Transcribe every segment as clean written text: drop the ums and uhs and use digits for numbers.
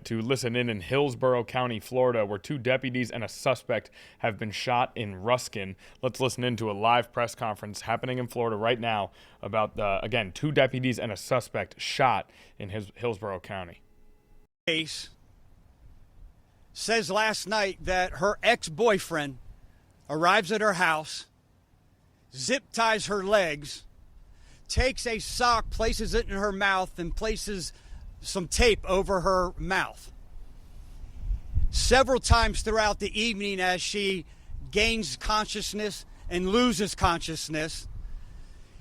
To listen in Hillsborough County, Florida, where two deputies and a suspect have been shot in Ruskin. Let's listen in to a live press conference happening in Florida right now about, again, two deputies and a suspect shot in Hillsborough County. Case says last night that her ex-boyfriend arrives at her house, zip ties her legs, takes a sock, places it in her mouth, and places some tape over her mouth. Several times throughout the evening, as she gains consciousness and loses consciousness,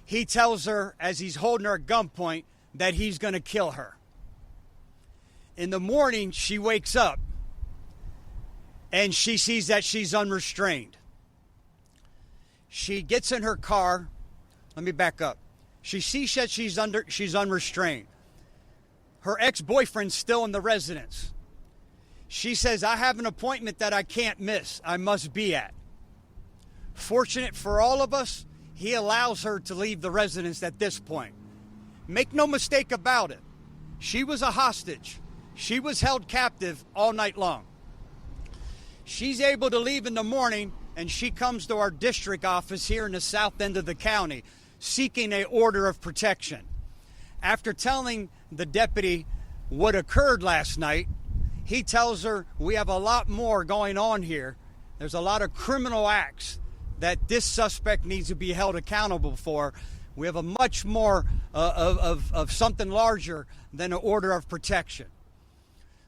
he tells her, as he's holding her at gunpoint, that he's going to kill her. In the morning, she wakes up and she sees that she's unrestrained. She gets in her car. Let me back up. She sees that she's unrestrained. Her ex-boyfriend's still in the residence. She says, I have an appointment that I can't miss. I must be at. Fortunate for all of us, he allows her to leave the residence at this point. Make no mistake about it. She was a hostage. She was held captive all night long. She's able to leave in the morning, and she comes to our district office here in the south end of the county, seeking an order of protection. After telling the deputy what occurred last night, he tells her we have a lot more going on here. There's a lot of criminal acts that this suspect needs to be held accountable for. We have a much more of something larger than an order of protection.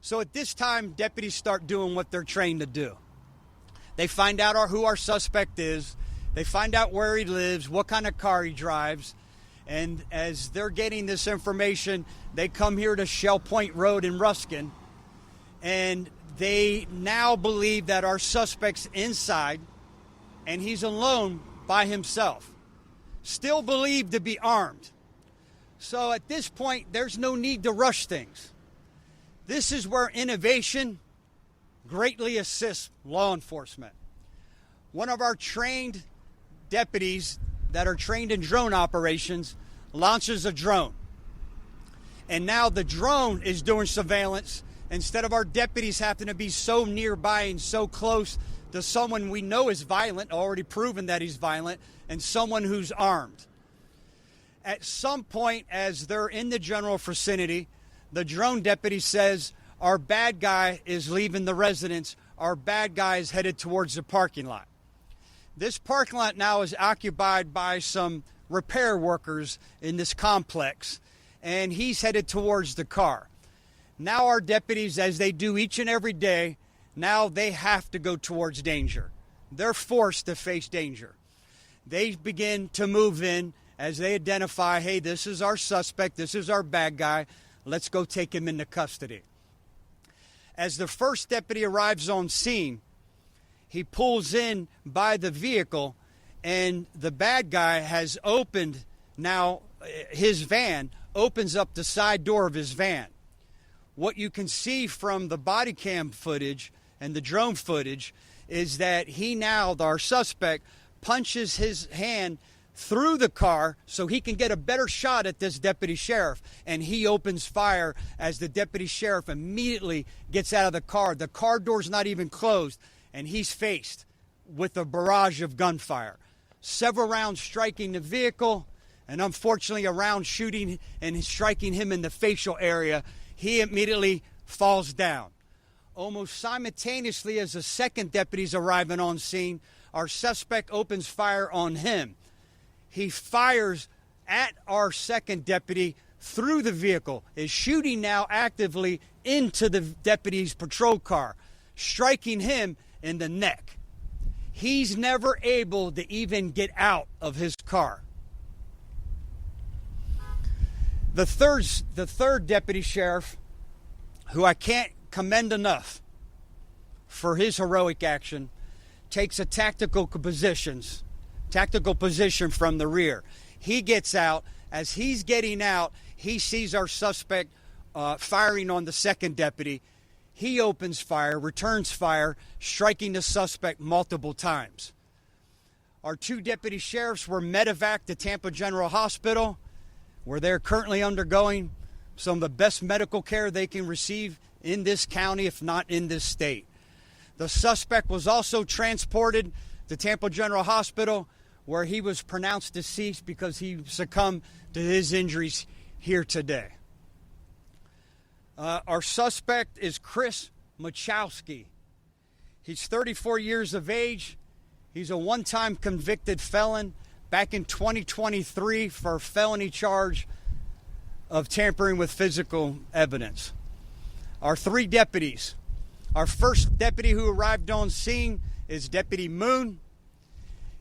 So at this time, deputies start doing what they're trained to do. They find out who our suspect is. They find out where he lives, what kind of car he drives. And as they're getting this information, they come here to Shell Point Road in Ruskin. And they now believe that our suspect's inside, and he's alone by himself. Still believed to be armed. So at this point, there's no need to rush things. This is where innovation greatly assists law enforcement. One of our trained deputies that are trained in drone operations launches a drone. And now the drone is doing surveillance instead of our deputies having to be so nearby and so close to someone we know is violent, already proven that he's violent, and someone who's armed. At some point, as they're in the general vicinity, the drone deputy says, our bad guy is leaving the residence. Our bad guy is headed towards the parking lot. This parking lot now is occupied by some repair workers in this complex, and he's headed towards the car. Now our deputies, as they do each and every day, now they have to go towards danger. They're forced to face danger. They begin to move in as they identify, hey, this is our suspect, this is our bad guy, let's go take him into custody. As the first deputy arrives on scene, he pulls in by the vehicle, and the bad guy has opened now his van, opens up the side door of his van. What you can see from the body cam footage and the drone footage is that he now, our suspect, punches his hand through the car so he can get a better shot at this deputy sheriff, and he opens fire as the deputy sheriff immediately gets out of the car. The car door's not even closed, and he's faced with a barrage of gunfire. Several rounds striking the vehicle, and unfortunately a round shooting and striking him in the facial area. He immediately falls down. Almost simultaneously as the second deputy's arriving on scene, our suspect opens fire on him. He fires at our second deputy through the vehicle, is shooting now actively into the deputy's patrol car, striking him in the neck. He's never able to even get out of his car. The third deputy sheriff, who I can't commend enough for his heroic action, takes a tactical position from the rear. He gets out. As he's getting out, he sees our suspect firing on the second deputy. He opens fire, returns fire, striking the suspect multiple times. Our two deputy sheriffs were medevaced to Tampa General Hospital, where they're currently undergoing some of the best medical care they can receive in this county, if not in this state. The suspect was also transported to Tampa General Hospital, where he was pronounced deceased because he succumbed to his injuries here today. Our suspect is Chris Machowski. He's 34 years of age. He's a one-time convicted felon back in 2023 for a felony charge of tampering with physical evidence. Our three deputies. Our first deputy who arrived on scene is Deputy Moon.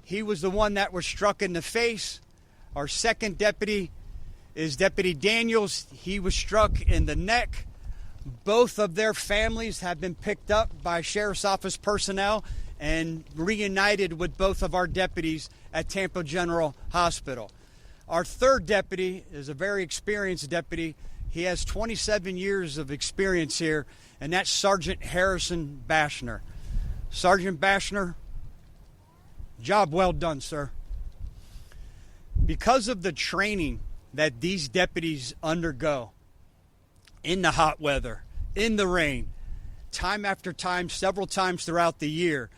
He was the one that was struck in the face. Our second deputy is Deputy Daniels. He was struck in the neck. Both of their families have been picked up by Sheriff's Office personnel and reunited with both of our deputies at Tampa General Hospital. Our third deputy is a very experienced deputy. He has 27 years of experience here, and that's Sergeant Harrison Bashner. Sergeant Bashner, job well done, sir. Because of the training that these deputies undergo in the hot weather, in the rain, time after time, several times throughout the year,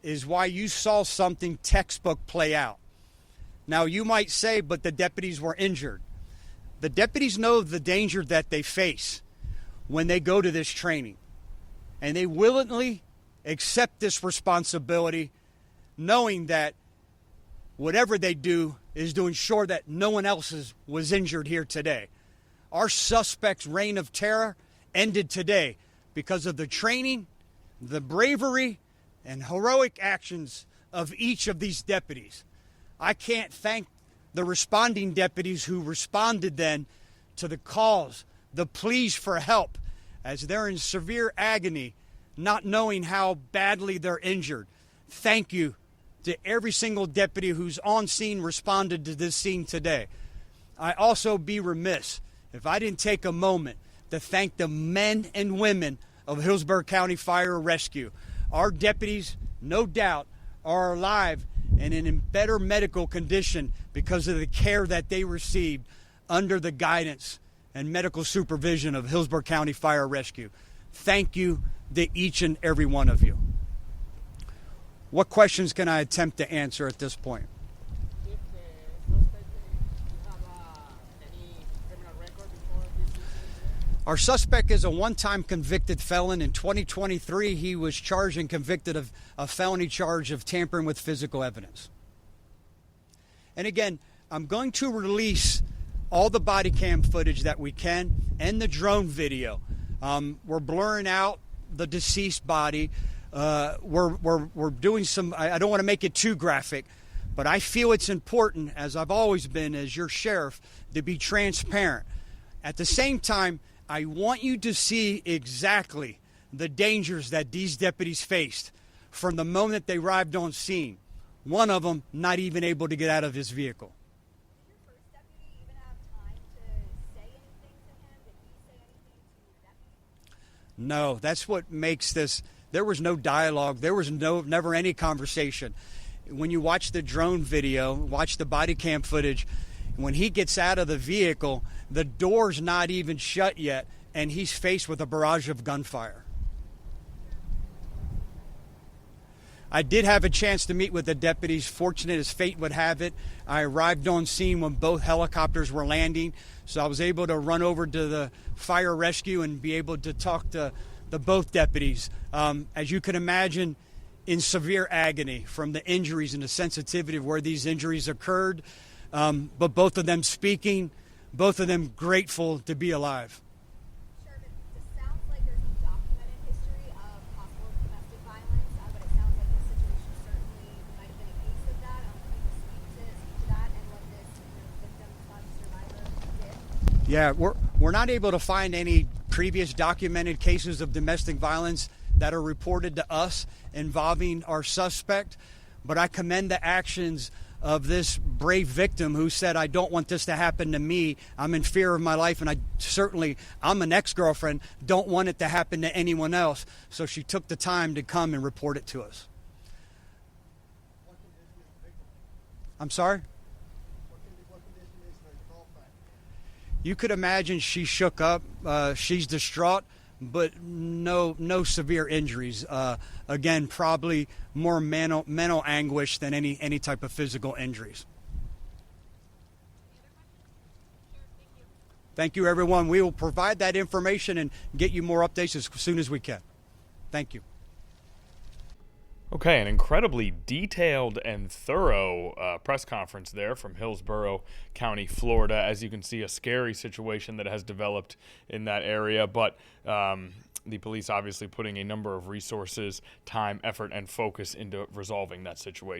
is why you saw something textbook play out. Now, you might say, but the deputies were injured. The deputies know the danger that they face when they go to this training, and they willingly accept this responsibility, knowing that whatever they do is to ensure that no one else was injured here today. Our suspect's reign of terror ended today because of the training, the bravery, and heroic actions of each of these deputies. I can't thank the responding deputies who responded then to the calls, the pleas for help, as they're in severe agony, not knowing how badly they're injured. Thank you to every single deputy who's on scene responded to this scene today. I also be remiss if I didn't take a moment to thank the men and women of Hillsborough County Fire Rescue. Our deputies, no doubt, are alive and in better medical condition because of the care that they received under the guidance and medical supervision of Hillsborough County Fire Rescue. Thank you to each and every one of you. What questions can I attempt to answer at this point? Our suspect is a one-time convicted felon. In 2023, he was charged and convicted of a felony charge of tampering with physical evidence. And again, I'm going to release all the body cam footage that we can and the drone video. We're blurring out the deceased body. We're doing some, I don't want to make it too graphic, but I feel it's important, as I've always been as your sheriff, to be transparent. At the same time, I want you to see exactly the dangers that these deputies faced from the moment they arrived on scene. One of them not even able to get out of his vehicle. Did your first deputy even have time to say anything to him? Did he say anything to the deputy? No, that's what makes this. There was no dialogue. There was never any conversation. When you watch the drone video, watch the body cam footage, when he gets out of the vehicle, the door's not even shut yet, and he's faced with a barrage of gunfire. I did have a chance to meet with the deputies. Fortunate as fate would have it, I arrived on scene when both helicopters were landing, so I was able to run over to the fire rescue and be able to talk to the both deputies. As you can imagine, in severe agony from the injuries and the sensitivity of where these injuries occurred, but both of them speaking, both of them grateful to be alive. Sheriff, it sounds like there's a documented history of possible domestic violence, but it sounds like this situation certainly might have been a case of that. Can you speak to that and what this victim/survivor did? Yeah, we're not able to find any previous documented cases of domestic violence that are reported to us involving our suspect, but I commend the actions of this brave victim who said, I don't want this to happen to me. I'm in fear of my life, and I'm an ex-girlfriend, don't want it to happen to anyone else. So she took the time to come and report it to us. I'm sorry? You could imagine she shook up. She's distraught, but no severe injuries. Again, probably more mental anguish than any type of physical injuries. Thank you, everyone. We will provide that information and get you more updates as soon as we can. Thank you. Okay, an incredibly detailed and thorough press conference there from Hillsborough County, Florida. As you can see, a scary situation that has developed in that area, but the police obviously putting a number of resources, time, effort, and focus into resolving that situation.